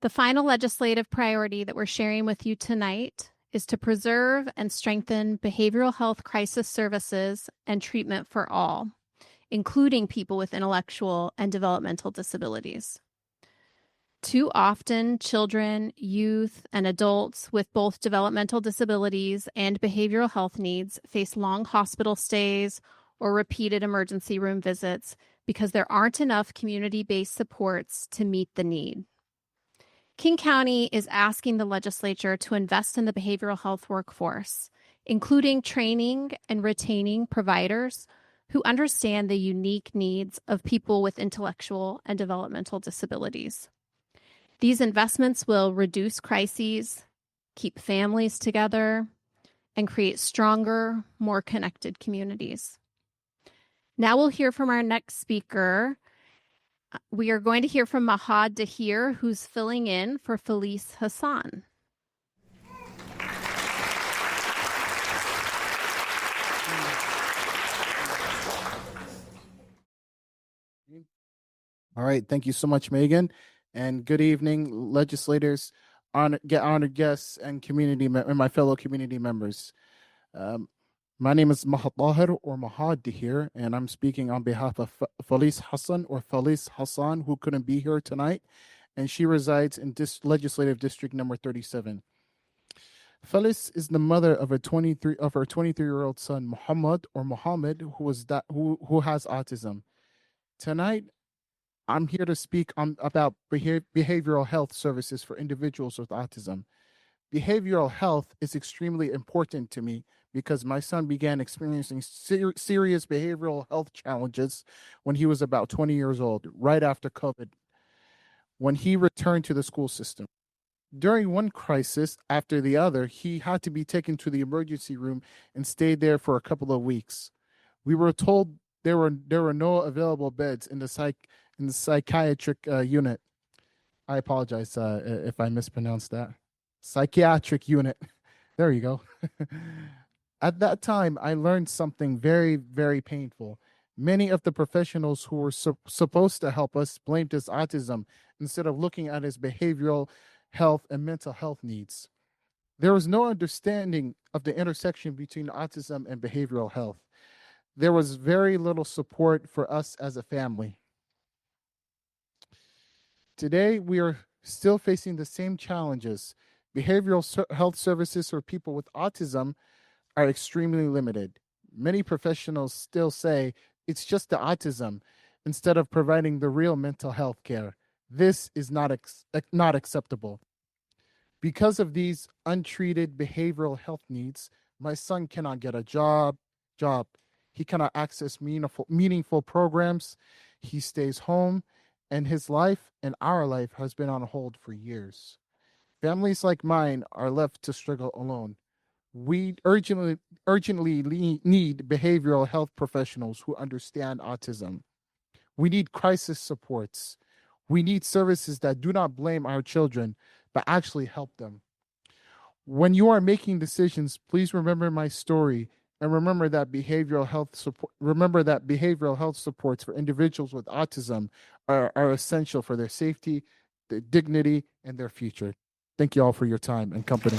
The final legislative priority that we're sharing with you tonight is to preserve and strengthen behavioral health crisis services and treatment for all, including people with intellectual and developmental disabilities. Too often, children, youth, and adults with both developmental disabilities and behavioral health needs face long hospital stays or repeated emergency room visits because there aren't enough community-based supports to meet the need. King County is asking the legislature to invest in the behavioral health workforce, including training and retaining providers who understand the unique needs of people with intellectual and developmental disabilities. These investments will reduce crises, keep families together, and create stronger, more connected communities. Now we'll hear from our next speaker. We are going to hear from Mahad Dahir, who's filling in for Felice Hassan. All right, thank you so much, Megan. And good evening, legislators, honored guests, and my fellow community members. My name is Mahad Dahir, or Mahad Dahir, and I'm speaking on behalf of Felice Hassan, or Felice Hassan, who couldn't be here tonight, and she resides in Legislative District number 37. Felice is the mother of her 23-year-old son, Muhammad, or Muhammad, who has autism. Tonight, I'm here to speak about behavioral health services for individuals with autism. Behavioral health is extremely important to me because my son began experiencing serious behavioral health challenges when he was about 20 years old, right after COVID, when he returned to the school system. During one crisis after the other, he had to be taken to the emergency room and stayed there for a couple of weeks. We were told there were no available beds in the psychiatric unit. I apologize if I mispronounced that. Psychiatric unit. There you go. At that time, I learned something very, very painful. Many of the professionals who were supposed to help us blamed his autism instead of looking at his behavioral health and mental health needs. There was no understanding of the intersection between autism and behavioral health. There was very little support for us as a family. Today, we are still facing the same challenges. Behavioral health services for people with autism are extremely limited. Many professionals still say it's just the autism instead of providing the real mental health care. This is not acceptable. Because of these untreated behavioral health needs, my son cannot get a job. He cannot access meaningful programs. He stays home, and his life and our life has been on hold for years. Families like mine are left to struggle alone. We urgently need behavioral health professionals who understand autism. We need crisis supports. We need services that do not blame our children, but actually help them. When you are making decisions, please remember my story and remember that behavioral health supports for individuals with autism are essential for their safety, their dignity, and their future. Thank you all for your time and company.